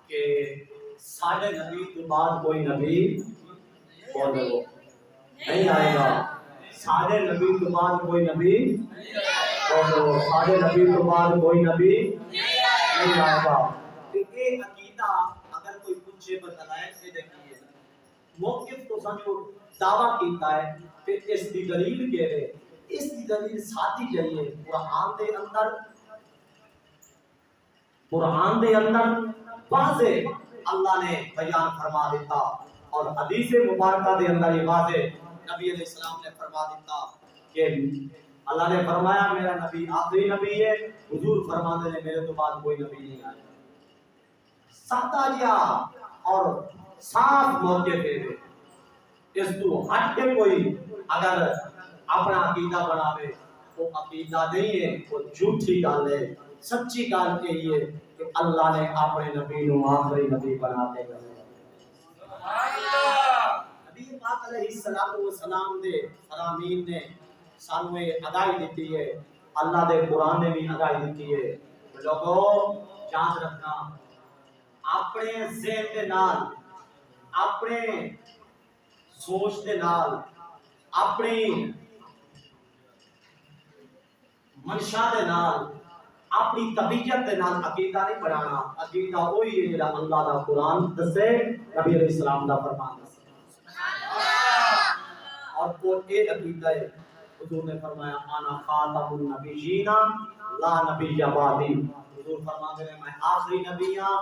کہ ساڑھے نبی کے بعد کوئی نبی بولو نہیں آئے گا. ساڑھے نبی کے بعد کوئی نبی بولو ساڑھے نبی کے بعد کوئی نبی نہیں آئے گا. یہ عقیدہ اگر کوئی پوچھے بتلائے سے دیکھیے موقف تو سمجھو دعویٰ کیتا ہے کہ اس کی دلیل کہہ رہے اس کی دلیل ساتھی چاہیے قرآن دے اندر واضح اللہ نے بیان فرما دیتا اور حدیث مبارکہ دے اندر یہ واضح نبی علیہ السلام نے فرما دیتا کہ اللہ نے فرمایا میرا نبی آخری نبی ہے. حضور فرماتے ہیں میرے تو بعد کوئی نبی نہیں آئے. سادہ جیا اور صاف موقع پہ اس تو ہٹ کے کوئی اگر اپنا عقیدہ بناوے وہ عقیدہ نہیں ہے وہ جھوٹی گل ہے. سچی گل یہ ہے کہ اللہ نے اپنے نبی نو آخری نبی بنا دے گا. نبی پاک علیہ السلام دے فرامین نے سانو آگاہی دیتی ہے. اللہ دے قرآن نے بھی آگاہی دیتی ہے. لوگوں یاد رکھنا اپنے ذہن دے نال اپنے سوچ دے نال اپنی منشا دے نال اپنی طبیعت دے نال عقیدہ نہیں بنانا. عقیدہ وہی ہے جڑا اللہ دا قرآن دسے نبی علیہ السلام دا فرمان دسے اور وہ ایک عقیدہ ہے. حضور نے فرمایا انا خاتم النبیین لا نبی بعدی. حضور فرماتے ہیں میں آخری نبی ہاں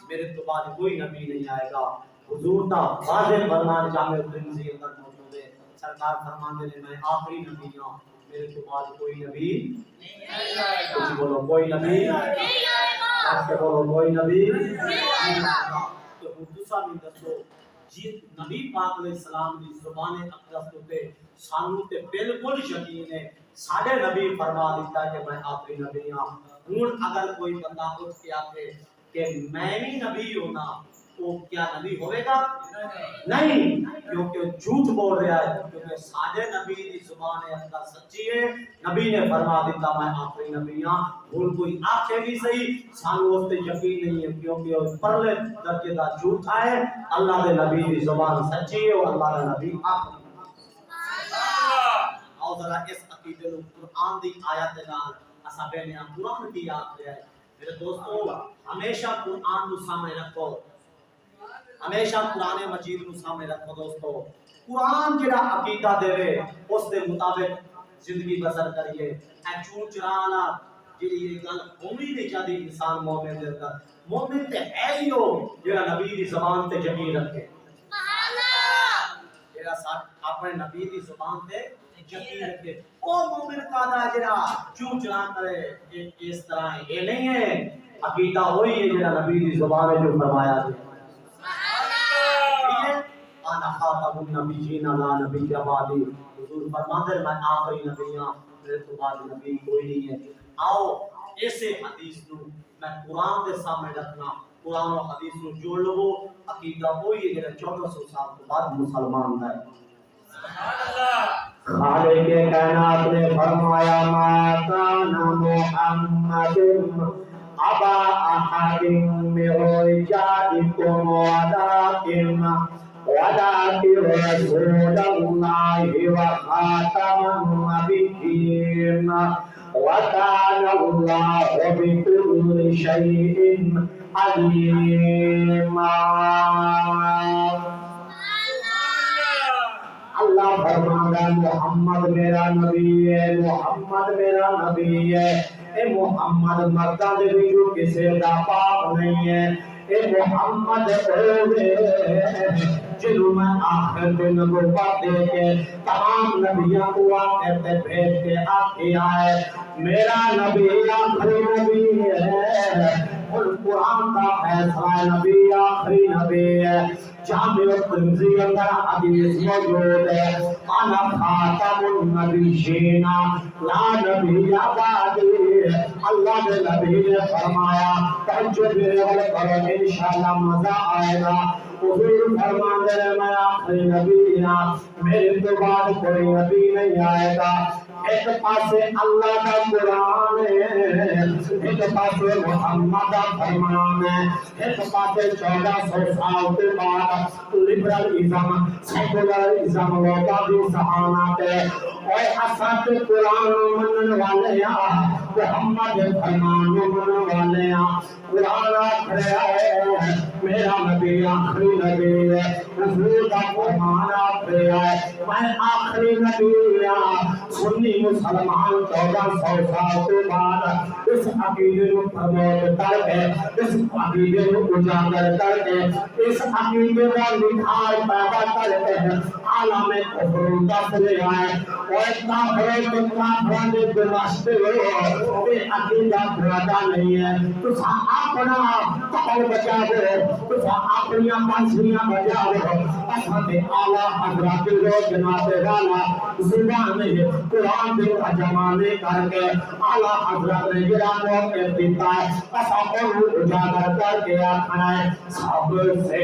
میرے تو بعد کوئی نبی نہیں آئے گا. حضور کا واضح فرمان جامع ترمذی اندر موجود ہے. سرکار فرماتے ہیں میں آخری نبی ہاں میرے تو بعد کوئی نبی نہیں آئے گا. بولو کوئی نبی نہیں آئے گا. بولو کوئی نبی نہیں آئے گا. تو دوسرا بھی دسو جی نبی پاک علیہ السلام دی زبان اقدس تے سانو تے بالکل یقین ہے. ساڈے نبی فرما دیتا کہ میں آخری نبی ہاں. ہن اگر کوئی بندہ اٹھ کے آکھے کہ میں بھی نبی ہونا تو کیا نبی ہوئے گا؟ نہیں کیونکہ جھوٹ بول رہا ہے. کیونکہ ساڈے نبی دی زبان اقدس سچی ہے. نبی نے فرما دیتا میں آخری نبی ہاں. ہن کوئی آکھے بھی صحیح سانو اس تے یقین نہیں ہے کیونکہ وہ پرلے درجے دا جھوٹا ہے. اللہ دے نبی دی زبان سچی ہے اور اللہ دا نبی آخری. آؤ ذرا اس عقیدے نو قرآن دی آیت دے نال اساں بیان قرآن کی آکھ رہا ہے. میرے دوستو ہمیشہ قرآن کو سامنے رکھو. ہمیشہ قرآن مجید کو سامنے رکھو دوستو. قرآن جڑا عقیدہ دے اس دے مطابق زندگی بسر کریے. اے چون چرانا جڑی یہ گل ہونی نہیں چاہتی انسان مومن دے اندر. مومن تے ہے ہی ہو جڑا نبی دی زبان تے یقین رکھے. سبحان اللہ. جڑا اپنے نبی دی زبان تے یقین رکھے او مومن کادا جڑا چون چران کرے اس طرح ہے. یہ نہیں ہے. عقیدہ وہی ہے جڑا نبی دی زبان ہے جو فرمایا ہے. انا خاتم النبیین لا نبی بعدی. حضور فرماتے ہیں میں آخری نبی ہاں میرے تو بعد نبی کوئی نہیں ہے. آؤ ایسے حدیث نو میں قرآن دے سامنے رکھنا. قرآن و حدیث نو جوڑ لو. عقیدہ وہی ہے جڑا 1400 سال کے بعد مسلمان ہے. سبحان اللہ. خالق کائنات نے فرمایا ما کان محمد ابا احد من رجالکم ولكن رسول الله وخاتم النبيين وكان الله بكل شيء عليما. اللہ فرماتا ہے محمد میرا نبی ہے. محمد میرا نبی ہے. اے محمد مردہ دے وچوں کسے دا پاپ نہیں ہے. اے محمد جنہوں میں آخر دے نبوت دے کے تمام نبیوں کو آخر تے بھیج کے آکھے آئے میرا نبی آخری نبی ہے. اور قرآن کا فیصلہ نبی آخری نبی ہے. جامع ترمذی اندر حدیث موجود ہے انا خاتم النبیین لا نبی بعدی. اللہ کے نبی نے فرمایا توجہ میرے والے کرو انشاءاللہ مزہ آئے گا. حضور فرماتے ہیں میں آخری نبی ہاں میرے تو بعد کوئی نبی نہیں آئے گا. ایک پاسے اللہ کا قرآن ہے، ایک پاسے محمد کا فرمان ہے، ایک پاسے 1400 سال کے بعد لبرلزم سیکولرزم لوگا بھی ذہانت ہے اور اساں تے قرآن منن والے ہاں، محمد فرمان منن والے ہاں۔ قرآن آخر ہے میرا نبی آخری نبی ہے، حضور کا فرمان آخر ہے میں آخری نبی ہاں۔ سنی مسلمان 1400 سال کے بعد اس عقیدے کو پروموٹ کر کے، اس عقیدے کو اجاگر کر کے، اس عقیدے کا نکھار پیدا کرتے ہیں عالم کفر دس لے آئے اور کافروں کے کافروں نے براشتے ہو یہ عقیدہ برادہ نہیں ہے۔ تو اپنا قبل بچا دو، تو اپنی پانسیاں بجا دو، اصحاب اعلیٰ حضرات رو جناب والا زبان میں قرآن دے ترجمانے کر کے اعلیٰ حضرت نے جرانوں کے دیتا ہے اصحاب کو اجاگر کر کے آخنا ہے سب سے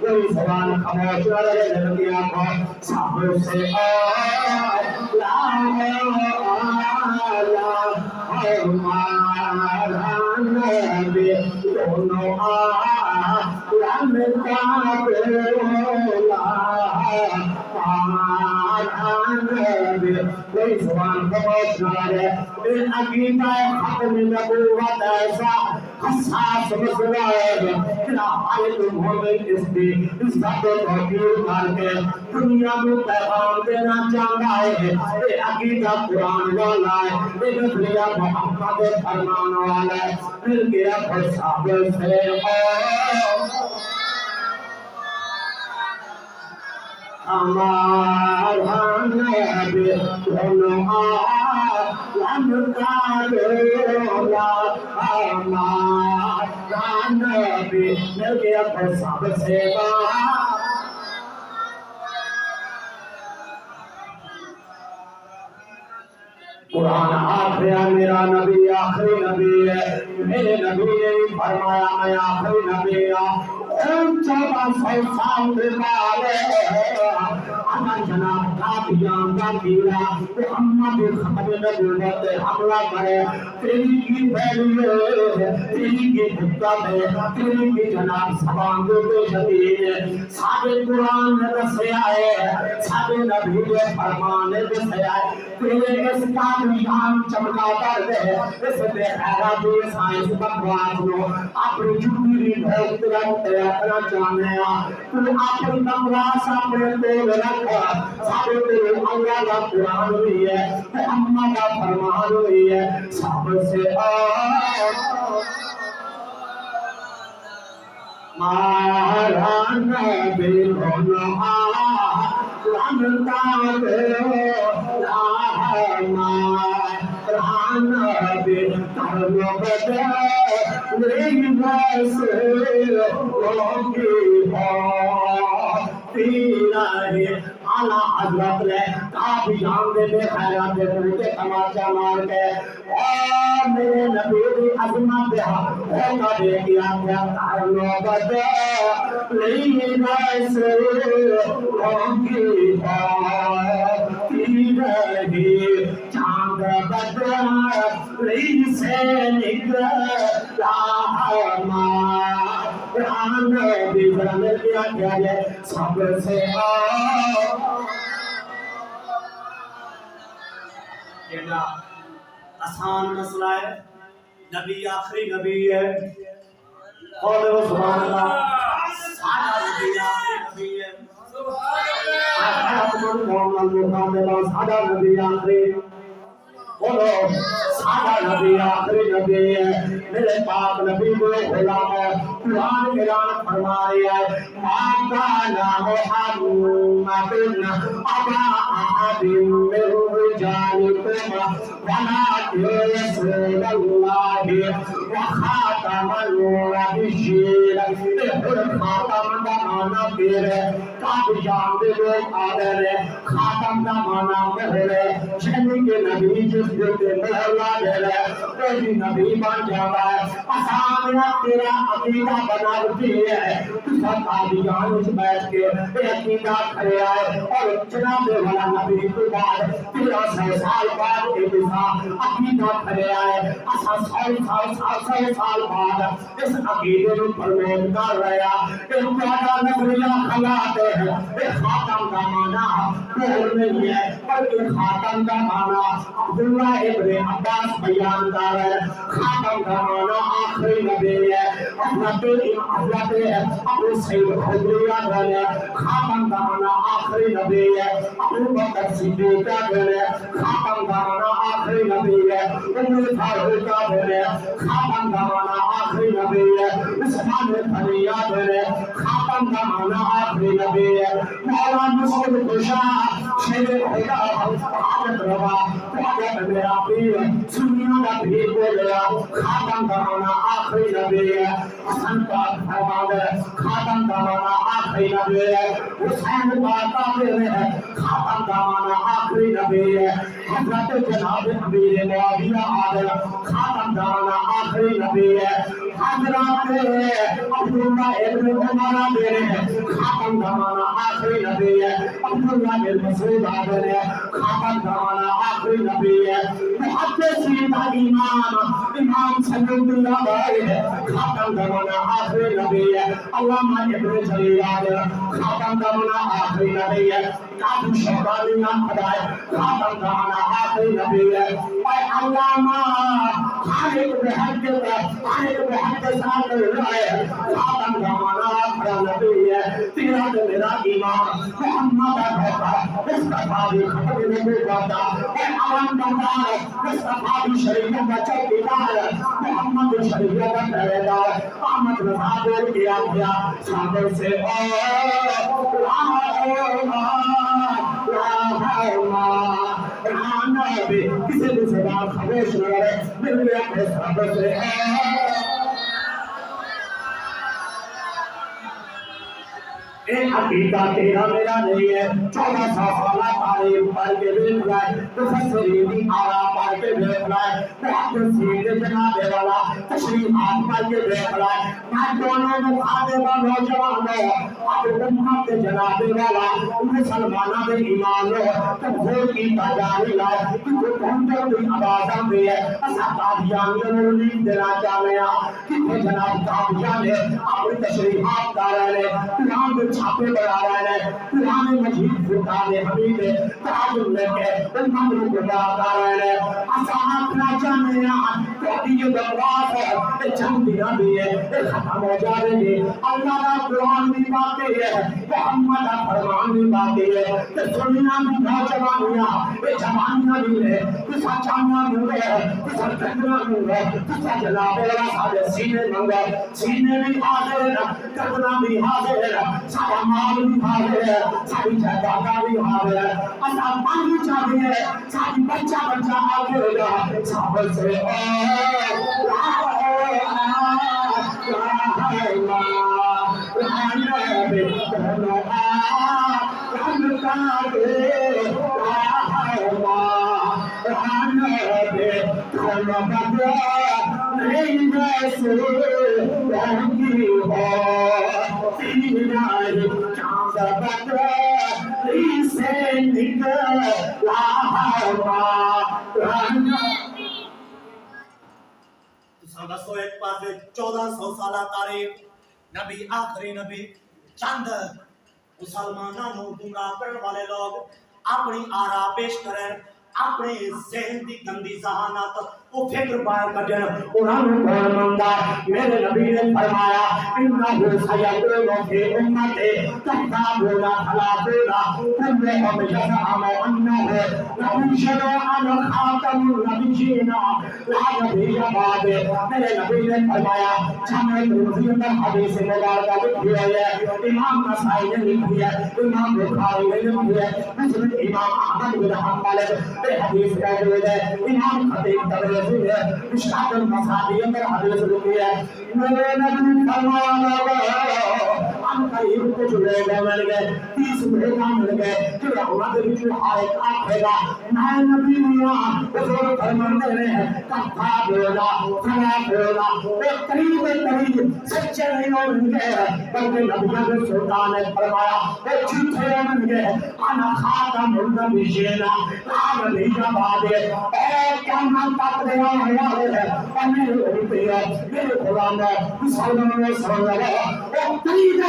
کوئی زبان خاموش نہ رہے نبی آقا سب سے ہمارا نبی دونوں عالم کا بولا کوئی زبان خاموش نہ رہے ان عقیدہ ختم نبوت ایسا حساس مسئلہ ہے کہ آئے مومن اس کی عزت و توقیر کر کے دنیا میں پیغام دینا چاہتا ہے یہ عقیدہ قرآن والا ہے یہ نظریہ محمد فرمان والا ہے پھر گیا فرصاب سے ہمارا نبی دونوں عالم کا بولا ہمارا نبی مل گیا فرصاب سے قرآن آخری میرا نبی آخری نبی ہے میرے نبی نے فرمایا میں آخری نبی ہوں 1400 سال کے بعد اگر جناب قادیان کا قلعہ محمد ختم نبوت حملہ کرے تیری کی پہلی تیری کی حکمت ہے تیری کی جناب زبان کو شدید ہے سارے قرآن نے دسیا ہے سارے نبی کے فرمان نے دسیا ہے تیرے اس قادیان چمکا کر دے اس بے خیراتی سائنس بکواس کو اپنی جھوٹی بھوک رکھتے اپنا چاہنے تو اپنی بکواس اپنے دل رکھا سارے دل اللہ کا قرآن ہوئی ہے محمد کا فرمان ہوئی ہے سب سے مارا نبی دونوں عالم کا بولا ہمارا نبی کرم بدے میری ویسے ہوگی تیرا ہے اعلیٰ حضرت نے کافی جان دے بے خیرات دے مجھے تماشا مار کے اور میرے نبی دی عظمت دے ہوگا دے کیا کیا کرم بدے میری ویسے ہوگی تیرا ہے چاند بدر سے نکلا قرآن بھی بن کیا گیا سب سے آسان مسئلہ ہے نبی آخری نبی ہے اور سبحان اللہ سارا نبی آخری نبی ہے سارا نبی آخری بولو سارا نبی آخری نبی ہے میرے پاک نبی کو غلام ہے قرآن اعلان فرما رہا ہے ما کان محمد ابا احد من رجالکم ولکن رسول اللہ وخاتم النبیین خاتم کا معنی پھر کافی جان دے لوگ آ رہے ہیں خاتم خاتم کا مانا مہر ہے شہری کے نبی جس جو کے مہر لا دے کوئی بھی نبی بن جاتا ہے اسامنا تیرا عقیدہ بناتی ہے تو سب قادیان اس بیٹھ کے عقیدہ کھڑے آئے اور جناب والا نبی کے بعد 1300 سال بعد ایک عقیدہ کھڑے آئے اسا 100 سال بعد اس عقیدے کو پروان کر رہا ایک بڑا نظریہ کھلاتے ہیں ایک خاتم کا معنی مہر نہیں ہے بلکہ خاتم کا معنی عبداللہ ابن عباس بیان کر رہے ہیں خاتم کا معنی آخری نبی ہے حضرت ابو سعید خدری ہے خاتم کا معنی آخری نبی ہے ابو بکر صدیق ہے خاتم کا معنی آخری نبی ہے عمر فاروق ہے خاتم کا معنی آخری نبی ہے عثمان غنی ہے خاتم کا معنی آخری نبی ہے مولانا مسلم کشا شیر خدا حاجت روا حاجت میرا پیر سنیوں کا پیر بولیا خاتم کا معنی آخری نبی ہے حسن کا فرمان ہے خاتم کا معنی آخری نبی ہے حسین کا کافر ہے خاتم کا معنی آخری نبی ہے حضرت جناب امیر معاویہ عادل خاتم کا معنی آخری نبی ہے حضرت عبداللہ ابن عمر دے رہے خاتم کا معنی آخری نبی ہے عبداللہ بن مسعود عادل ہے خاتم کا معنی آخری نبی ہے محدثین کا امام سیوطی علیہ ہے خاتم کا معنی آخری نبی ہے علامہ ابن جریر علیہ خاتم کا معنی آخری نبی ہے قاضی شوکانی نام خدائے خاتم کا معنی آخری نبی ہے اے علامہ خالق بحق ساتھ رہے خاتم کا معنی آخری نبی ہے تیرا جو میرا امام محمد ہوتا مصطفیٰ بھی ختم نبی ہوتا اے عوام بندار مصطفیٰ بھی شریعت کا چوکیدار محمد شریعت کا پہریدار احمد رضا دور کیا گیا صحابہ سے کسی بھی زبان خاموش نہ رہے مل گیا اپنے صحابہ سے ایک عقیدہ تیرا میرا نہیں ہے 1400 سالہ تاریخ پڑھ کے دیکھ لائے مفسرین آرا پڑھ کے دیکھ لائے محدثین جناب والا تشریحات پڑھ کے دیکھ لائے میں دونوں مخاطب نوجوانوں اب امت جناب والا مسلمانوں میں ایمان لو تو غور کی تجاری لائے کہ تمہیں کوئی آوازاں بھی ہے اسا قادیانیوں نے نیند دینا چاہنے کہ جناب قادیان نے اپنی تشریحات کر رہے ہیں چھاپے بڑھا رہے ہیں قرآن مجید فرقان حمید تعلیم لے کے امت کو گمراہ کر رہے ہیں آسان نہ جانے تو یہ بکواس ہے یہ چند دن بھی ہے یہ ختم ہو جائے گی اللہ کا قرآن بھی باقی ہے محمد کا فرمان بھی باقی ہے کہ دنیا میں نوجوانیاں یہ جوانیاں بھی ہے کہ سچانیاں بھی ہے کہ سچانیاں بھی ہے کہ جناب والا سارے سینے منگے سینے بھی حاضر ہے کرنا بھی حاضر ہے سارا مال بھی حاضر ہے ساری جائیداد بھی حاضر ہے اسا پانی چاہیے ساری بچہ آگے ہو جائے صحابہ سے سو ایک پاس 1400 سالہ تاریخ نبی آخری نبی چند مسلمانوں گمراہ کرنے والے لوگ اپنی آرا پیش کریں اپنے ذہن دی گندی ذہانت وہ فکر باہر کٹن انہوں نے کون منگا میرے نبی نے فرمایا انہو سیدون فی امت تحتابون خلافون کلہم یزعم انہو نبی شرعن خاتم النبیین لا نبی بعد میرے نبی نے فرمایا جامع ترمذی میں حدیث مبارکہ لکھی ہے امام نسائی نے لکھی ہے امام بخاری نے لکھی ہے مسلم امام احمد بن حنبل نے حدیث موجود ہے امام خطیب تبریزی ہے مشکات المصابیح میں حدیث لکھی ہے میرے نبی فرمایا ان قریب کچھ لوگ مل گئے 30 مہینے مل گئے کہ انہاں دے وچ ہر ایک آکھے گا میں نبی ہوں حضور فرماندے نے کفا بولا فلا بولا وہ قریب سچے نہیں ہوں گے بلکہ نبیوں کے سلطان نے فرمایا وہ جھوٹے ہوں گے انا خاتم النبیین لا نبی بعد اے قیامت تک دے والے اور میرے امتی میرے غلام مسلمانوں سن لو وہ قریب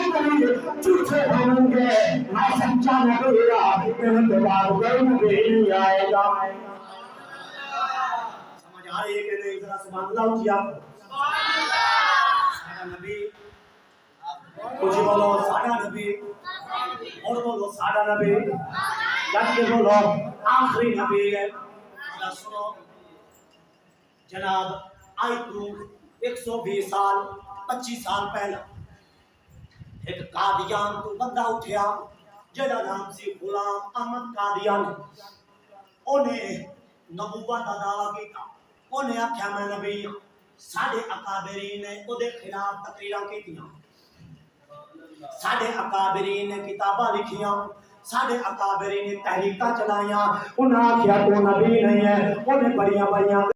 جھوٹے ہوں گے میں سچا نبی ہوں میرے دوبارہ کوئی نبی نہیں آئے گا سمجھ آ رہی ہے کہ نہیں؟ ذرا سبحان اللہ اٹھیے آپ ساڈا نبی کچھ بولو ساڈا نبی اور بولو ساڈا نبی جب کے بولو آخری نبی ہے ذرا سنو جناب آج تو 120 سال 25 سال پہلا ایک قادیان تو بندہ اٹھیا جڑا نام سی غلام احمد قادیانی انہیں نبوت کا دعویٰ کیتا انہیں آخیا میں نبی ساڈے اکابرین نے اودے خلاف تقریراں کیتیاں ساڈے اکابرین نے کتاباں لکھیاں ساڈے اکابرین نے تحریکاں چلائیاں انہاں آخیا تو نبی نہیں ہے انہیں بڑیاں